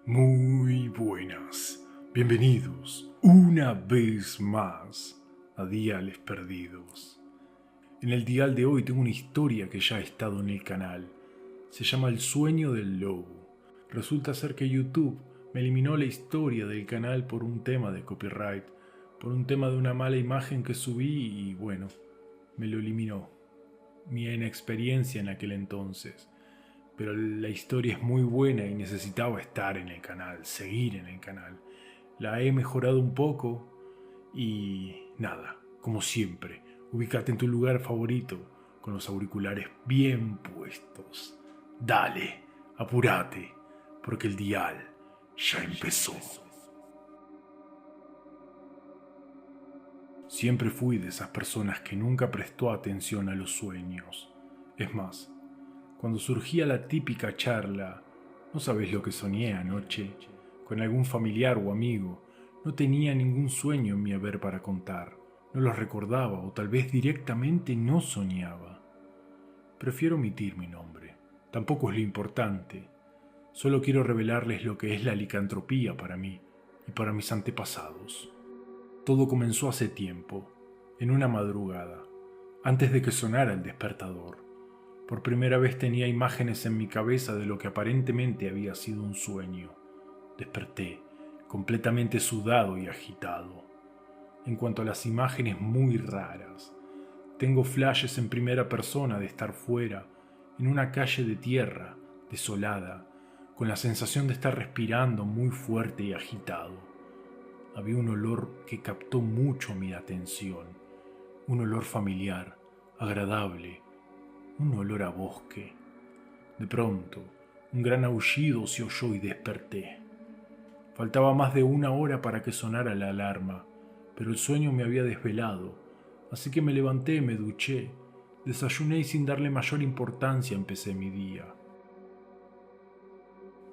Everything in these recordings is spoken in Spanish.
Muy buenas, bienvenidos una vez más a Diales Perdidos. En el dial de hoy tengo una historia que ya ha estado en el canal. Se llama El sueño del lobo. Resulta ser que YouTube me eliminó la historia del canal por un tema de copyright, por un tema de una mala imagen que subí y bueno, me lo eliminó. Mi inexperiencia en aquel entonces. Pero la historia es muy buena y necesitaba estar en el canal, seguir en el canal. La he mejorado un poco y nada, como siempre, ubícate en tu lugar favorito con los auriculares bien puestos. Dale, apúrate, porque el dial ya empezó. Siempre fui de esas personas que nunca prestó atención a los sueños. Es más, cuando surgía la típica charla, ¿no sabes lo que soñé anoche? Con algún familiar o amigo, no tenía ningún sueño en mi haber para contar, no los recordaba o tal vez directamente no soñaba. Prefiero omitir mi nombre, tampoco es lo importante, solo quiero revelarles lo que es la licantropía para mí y para mis antepasados. Todo comenzó hace tiempo, en una madrugada, antes de que sonara el despertador. Por primera vez tenía imágenes en mi cabeza de lo que aparentemente había sido un sueño. Desperté, completamente sudado y agitado. En cuanto a las imágenes muy raras, tengo flashes en primera persona de estar fuera, en una calle de tierra, desolada, con la sensación de estar respirando muy fuerte y agitado. Había un olor que captó mucho mi atención, un olor familiar, agradable, un olor a bosque. De pronto, un gran aullido se oyó y desperté. Faltaba más de una hora para que sonara la alarma, pero el sueño me había desvelado, así que me levanté, me duché, desayuné y sin darle mayor importancia empecé mi día.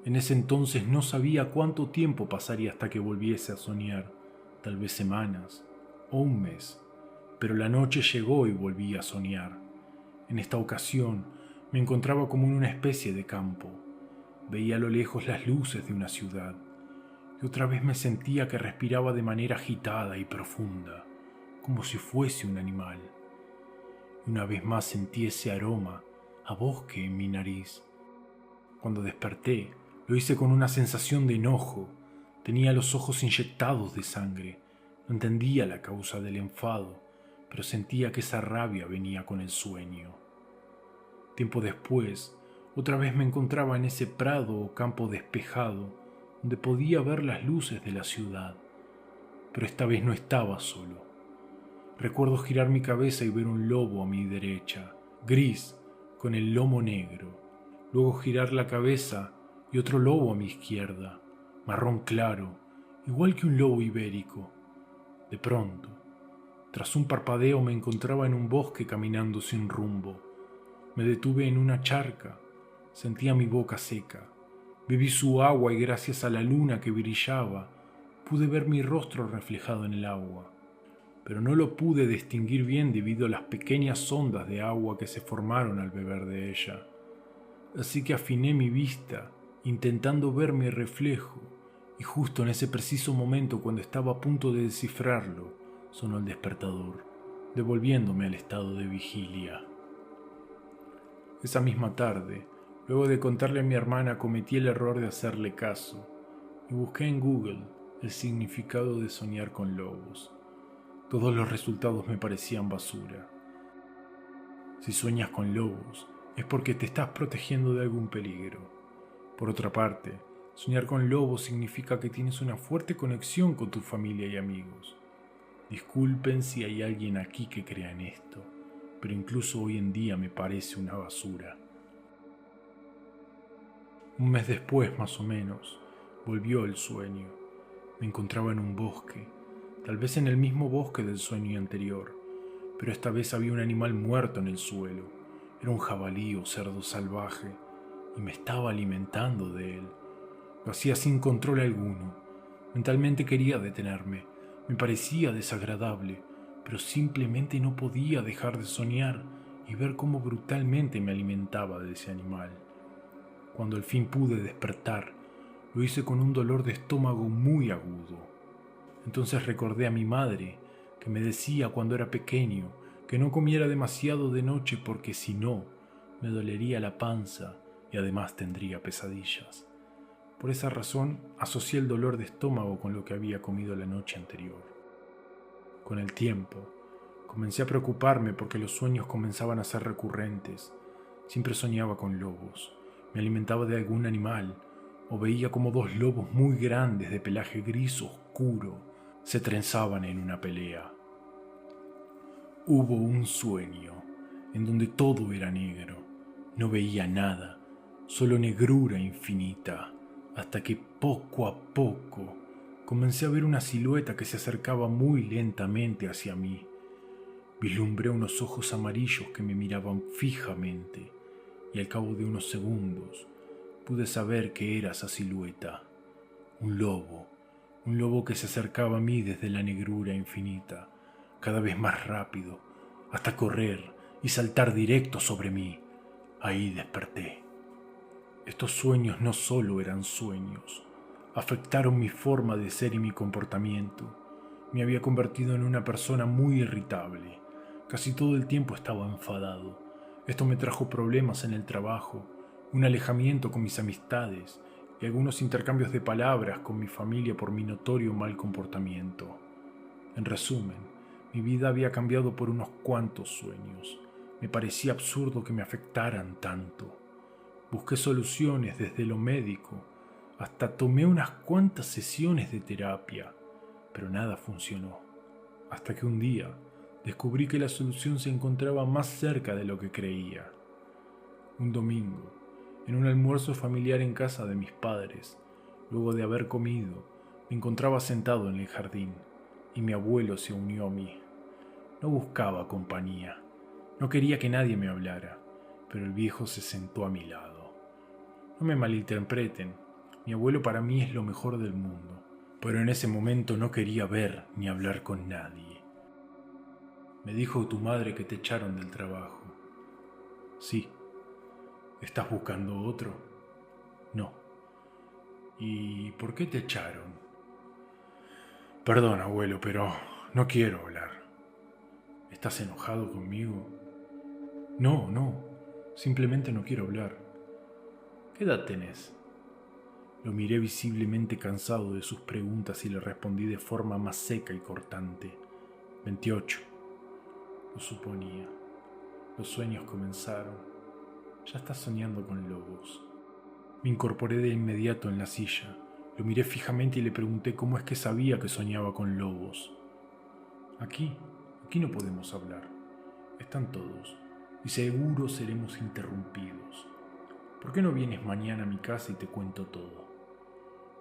En ese entonces no sabía cuánto tiempo pasaría hasta que volviese a soñar, tal vez semanas o un mes, pero la noche llegó y volví a soñar. En esta ocasión me encontraba como en una especie de campo. Veía a lo lejos las luces de una ciudad y otra vez me sentía que respiraba de manera agitada y profunda, como si fuese un animal. Y una vez más sentí ese aroma a bosque en mi nariz. Cuando desperté, lo hice con una sensación de enojo. Tenía los ojos inyectados de sangre. No entendía la causa del enfado, pero sentía que esa rabia venía con el sueño. Tiempo después, otra vez me encontraba en ese prado o campo despejado, donde podía ver las luces de la ciudad, pero esta vez no estaba solo. Recuerdo girar mi cabeza y ver un lobo a mi derecha, gris, con el lomo negro. Luego girar la cabeza y otro lobo a mi izquierda, marrón claro, igual que un lobo ibérico. De pronto, tras un parpadeo me encontraba en un bosque caminando sin rumbo. Me detuve en una charca, sentía mi boca seca. Bebí su agua y gracias a la luna que brillaba, pude ver mi rostro reflejado en el agua. Pero no lo pude distinguir bien debido a las pequeñas ondas de agua que se formaron al beber de ella. Así que afiné mi vista, intentando ver mi reflejo, y justo en ese preciso momento, cuando estaba a punto de descifrarlo, sonó el despertador, devolviéndome al estado de vigilia. Esa misma tarde, luego de contarle a mi hermana, cometí el error de hacerle caso y busqué en Google el significado de soñar con lobos. Todos los resultados me parecían basura. Si sueñas con lobos, es porque te estás protegiendo de algún peligro. Por otra parte, soñar con lobos significa que tienes una fuerte conexión con tu familia y amigos. Disculpen si hay alguien aquí que crea en esto, pero incluso hoy en día me parece una basura. Un mes después, más o menos, volvió el sueño. Me encontraba en un bosque, tal vez en el mismo bosque del sueño anterior, pero esta vez había un animal muerto en el suelo. Era un jabalí o cerdo salvaje, y me estaba alimentando de él. Lo hacía sin control alguno. Mentalmente quería detenerme. Me parecía desagradable, pero simplemente no podía dejar de soñar y ver cómo brutalmente me alimentaba de ese animal. Cuando al fin pude despertar, Lo hice con un dolor de estómago muy agudo. Entonces recordé a mi madre, que me decía cuando era pequeño que no comiera demasiado de noche porque si no, me dolería la panza y además tendría pesadillas. Por esa razón asocié el dolor de estómago con lo que había comido la noche anterior. Con el tiempo, comencé a preocuparme porque los sueños comenzaban a ser recurrentes. Siempre soñaba con lobos, me alimentaba de algún animal o veía como dos lobos muy grandes de pelaje gris oscuro se trenzaban en una pelea. Hubo un sueño en donde todo era negro, no veía nada, solo negrura infinita, hasta que poco a poco comencé a ver una silueta que se acercaba muy lentamente hacia mí. Vislumbré unos ojos amarillos que me miraban fijamente y al cabo de unos segundos pude saber que era esa silueta, un lobo que se acercaba a mí desde la negrura infinita, cada vez más rápido, hasta correr y saltar directo sobre mí. Ahí desperté. Estos sueños no solo eran sueños, afectaron mi forma de ser y mi comportamiento. Me había convertido en una persona muy irritable. Casi todo el tiempo estaba enfadado. Esto me trajo problemas en el trabajo, un alejamiento con mis amistades y algunos intercambios de palabras con mi familia por mi notorio mal comportamiento. En resumen, mi vida había cambiado por unos cuantos sueños. Me parecía absurdo que me afectaran tanto. Busqué soluciones desde lo médico, hasta tomé unas cuantas sesiones de terapia, pero nada funcionó. Hasta que un día descubrí que la solución se encontraba más cerca de lo que creía. Un domingo, en un almuerzo familiar en casa de mis padres, luego de haber comido, me encontraba sentado en el jardín y mi abuelo se unió a mí. No buscaba compañía, no quería que nadie me hablara, pero el viejo se sentó a mi lado. No me malinterpreten, mi abuelo para mí es lo mejor del mundo, pero en ese momento no quería ver ni hablar con nadie. Me dijo tu madre que te echaron del trabajo. Sí. ¿Estás buscando otro? No. ¿Y por qué te echaron? Perdón, abuelo, pero no quiero hablar. ¿Estás enojado conmigo? No, simplemente no quiero hablar. ¿Qué edad tenés? Lo miré visiblemente cansado de sus preguntas y le respondí de forma más seca y cortante. 28. Lo suponía. Los sueños comenzaron. Ya estás soñando con lobos. Me incorporé de inmediato en la silla. Lo miré fijamente y le pregunté cómo es que sabía que soñaba con lobos. Aquí no podemos hablar. Están todos y seguro seremos interrumpidos. ¿Por qué no vienes mañana a mi casa y te cuento todo?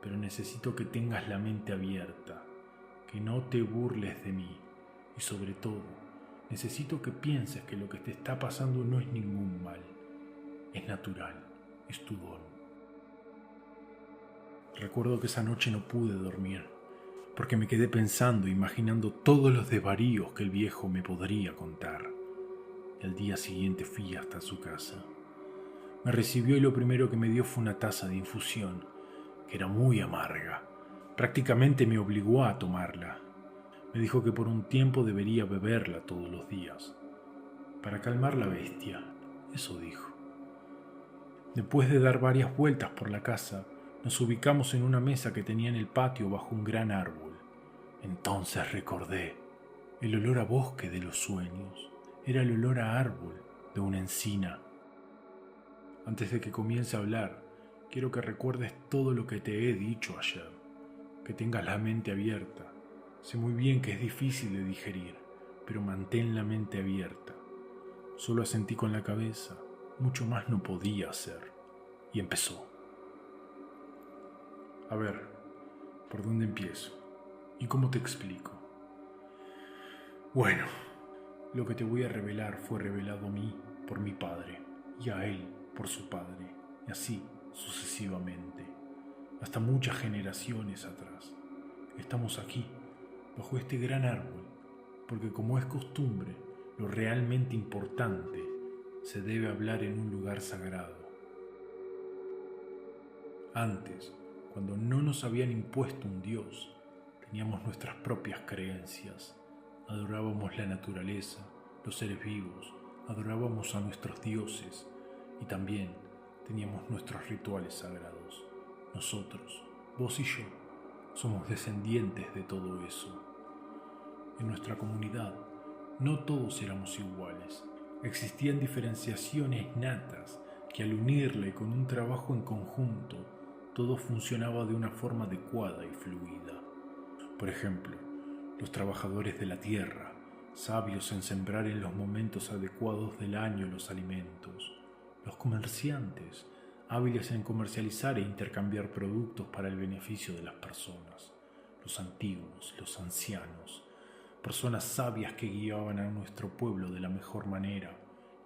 Pero necesito que tengas la mente abierta, que no te burles de mí y sobre todo, necesito que pienses que lo que te está pasando no es ningún mal, es natural, es tu don. Recuerdo que esa noche no pude dormir, porque me quedé pensando, imaginando todos los desvaríos que el viejo me podría contar. Y al día siguiente fui hasta su casa. Me recibió y lo primero que me dio fue una taza de infusión, que era muy amarga. Prácticamente me obligó a tomarla. Me dijo que por un tiempo debería beberla todos los días, para calmar la bestia, eso dijo. Después de dar varias vueltas por la casa, nos ubicamos en una mesa que tenía en el patio bajo un gran árbol. Entonces recordé el olor a bosque de los sueños. Era el olor a árbol de una encina. Antes de que comience a hablar, quiero que recuerdes todo lo que te he dicho ayer, que tengas la mente abierta. Sé muy bien que es difícil de digerir, pero mantén la mente abierta. Solo asentí con la cabeza, mucho más no podía hacer. Y empezó. A ver, ¿por dónde empiezo? ¿Y cómo te explico? Bueno, lo que te voy a revelar fue revelado a mí por mi padre, y a él por su padre, y así sucesivamente, hasta muchas generaciones atrás. Estamos aquí, bajo este gran árbol, porque como es costumbre, lo realmente importante se debe hablar en un lugar sagrado. Antes, cuando no nos habían impuesto un Dios, teníamos nuestras propias creencias. Adorábamos la naturaleza, los seres vivos, adorábamos a nuestros dioses y también teníamos nuestros rituales sagrados. Nosotros, vos y yo, somos descendientes de todo eso. En nuestra comunidad, no todos éramos iguales. Existían diferenciaciones natas que al unirla y con un trabajo en conjunto, todo funcionaba de una forma adecuada y fluida. Por ejemplo, los trabajadores de la tierra, sabios en sembrar en los momentos adecuados del año los alimentos. Los comerciantes, hábiles en comercializar e intercambiar productos para el beneficio de las personas. Los antiguos, los ancianos, personas sabias que guiaban a nuestro pueblo de la mejor manera.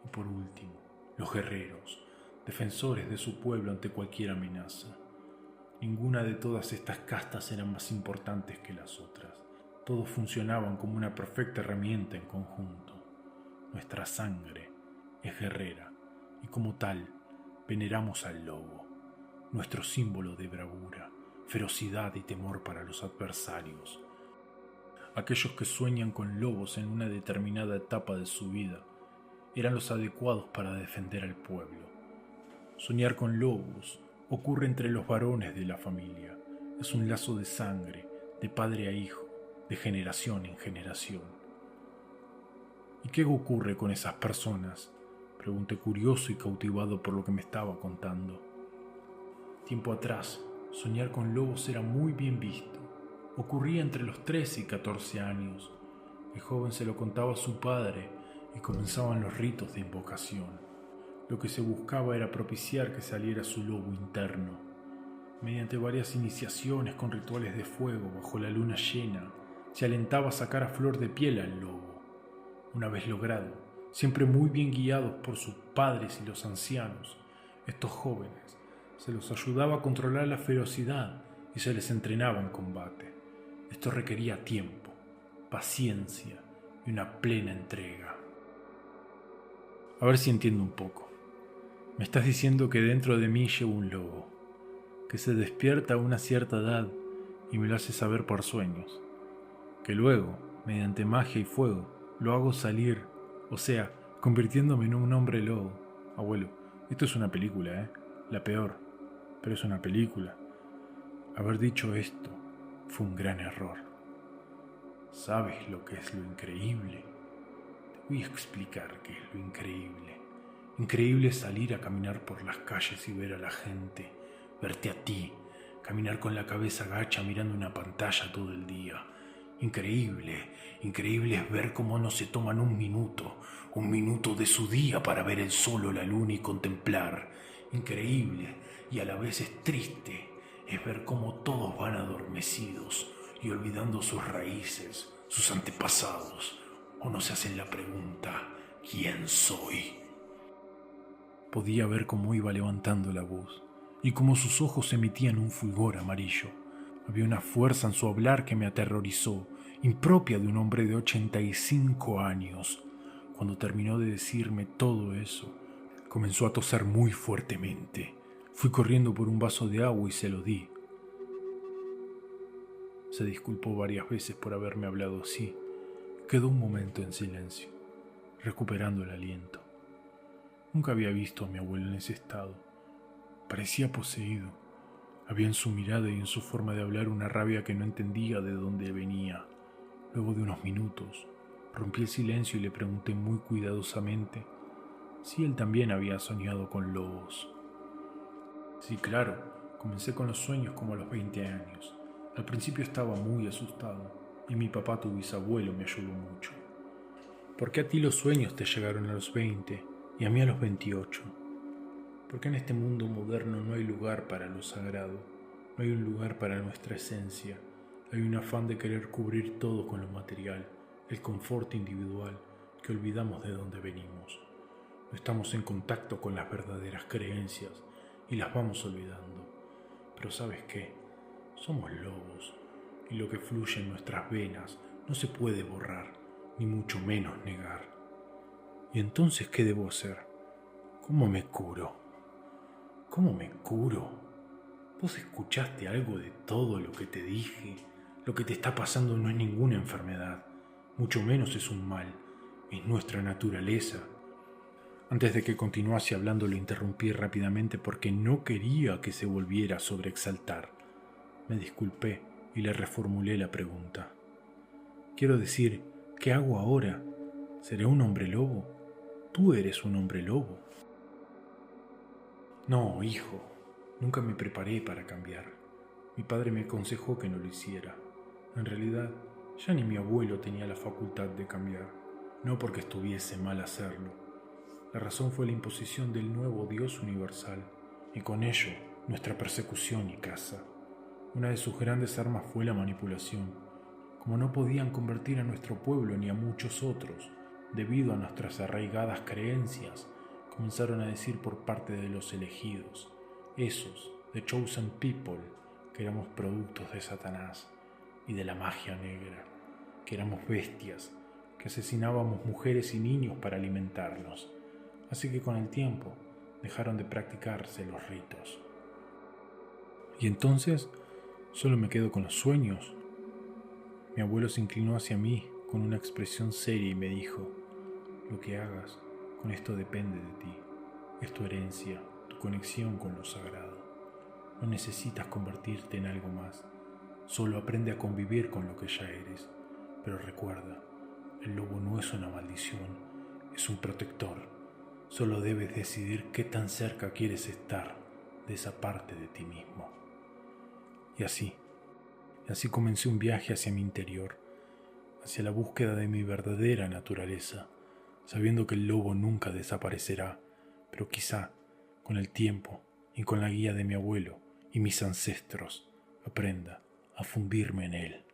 Y por último, los guerreros, defensores de su pueblo ante cualquier amenaza. Ninguna de todas estas castas eran más importantes que las otras. Todos funcionaban como una perfecta herramienta en conjunto. Nuestra sangre es guerrera y como tal veneramos al lobo, nuestro símbolo de bravura, ferocidad y temor para los adversarios. Aquellos que sueñan con lobos en una determinada etapa de su vida eran los adecuados para defender al pueblo. Soñar con lobos ocurre entre los varones de la familia. Es un lazo de sangre, de padre a hijo, de generación en generación. ¿Y qué ocurre con esas personas?, pregunté curioso y cautivado por lo que me estaba contando. Tiempo atrás, soñar con lobos era muy bien visto. Ocurría entre los 13 y 14 años. El joven se lo contaba a su padre y comenzaban los ritos de invocación. Lo que se buscaba era propiciar que saliera su lobo interno. Mediante varias iniciaciones con rituales de fuego bajo la luna llena, se alentaba a sacar a flor de piel al lobo. Una vez logrado, siempre muy bien guiados por sus padres y los ancianos, estos jóvenes se los ayudaba a controlar la ferocidad y se les entrenaba en combate. Esto requería tiempo, paciencia y una plena entrega. A ver si entiendo un poco. Me estás diciendo que dentro de mí llevo un lobo, que se despierta a una cierta edad y me lo hace saber por sueños, que luego, mediante magia y fuego, lo hago salir, o sea, convirtiéndome en un hombre lobo. Abuelo, esto es una película, la peor, pero es una película. Haber dicho esto fue un gran error. ¿Sabes lo que es lo increíble? Te voy a explicar qué es lo increíble. Increíble es salir a caminar por las calles y ver a la gente, verte a ti, caminar con la cabeza gacha mirando una pantalla todo el día. Increíble es ver cómo no se toman un minuto de su día para ver el sol o la luna y contemplar. Increíble y a la vez es triste es ver cómo todos van adormecidos y olvidando sus raíces, sus antepasados, o no se hacen la pregunta, ¿quién soy? Podía ver cómo iba levantando la voz y cómo sus ojos emitían un fulgor amarillo. Había una fuerza en su hablar que me aterrorizó, impropia de un hombre de 85 años. Cuando terminó de decirme todo eso, comenzó a toser muy fuertemente. Fui corriendo por un vaso de agua y se lo di. Se disculpó varias veces por haberme hablado así. Quedó un momento en silencio, recuperando el aliento. Nunca había visto a mi abuelo en ese estado. Parecía poseído. Había en su mirada y en su forma de hablar una rabia que no entendía de dónde venía. Luego de unos minutos, rompí el silencio y le pregunté muy cuidadosamente si él también había soñado con lobos. Sí, claro, comencé con los sueños como a los 20 años. Al principio estaba muy asustado y mi papá, tu bisabuelo, me ayudó mucho. ¿Por qué a ti los sueños te llegaron a los 20 y a mí a los 28? Porque en este mundo moderno no hay lugar para lo sagrado, no hay un lugar para nuestra esencia. Hay un afán de querer cubrir todo con lo material, el confort individual, que olvidamos de dónde venimos. No estamos en contacto con las verdaderas creencias y las vamos olvidando. Pero ¿sabes qué? Somos lobos y lo que fluye en nuestras venas no se puede borrar, ni mucho menos negar. ¿Y entonces qué debo hacer? ¿Cómo me curo? ¿Cómo me curo? ¿Vos escuchaste algo de todo lo que te dije? Lo que te está pasando no es ninguna enfermedad, mucho menos es un mal, es nuestra naturaleza. Antes de que continuase hablando lo interrumpí rápidamente porque no quería que se volviera a sobreexaltar. Me disculpé y le reformulé la pregunta. Quiero decir, ¿qué hago ahora? ¿Seré un hombre lobo? Tú eres un hombre lobo. No, hijo, nunca me preparé para cambiar. Mi padre me aconsejó que no lo hiciera. En realidad, ya ni mi abuelo tenía la facultad de cambiar, no porque estuviese mal hacerlo. La razón fue la imposición del nuevo Dios universal, y con ello nuestra persecución y caza. Una de sus grandes armas fue la manipulación. Como no podían convertir a nuestro pueblo ni a muchos otros, debido a nuestras arraigadas creencias, comenzaron a decir por parte de los elegidos, esos, the chosen people, que éramos productos de Satanás y de la magia negra, que éramos bestias, que asesinábamos mujeres y niños para alimentarnos. Así que con el tiempo dejaron de practicarse los ritos. Y entonces solo me quedo con los sueños. Mi abuelo se inclinó hacia mí con una expresión seria y me dijo, lo que hagas con esto depende de ti. Es tu herencia, tu conexión con lo sagrado. No necesitas convertirte en algo más. Solo aprende a convivir con lo que ya eres. Pero recuerda, el lobo no es una maldición, es un protector. Solo debes decidir qué tan cerca quieres estar de esa parte de ti mismo. Y así comencé un viaje hacia mi interior, hacia la búsqueda de mi verdadera naturaleza, sabiendo que el lobo nunca desaparecerá, pero quizá con el tiempo y con la guía de mi abuelo y mis ancestros aprenda a fundirme en él.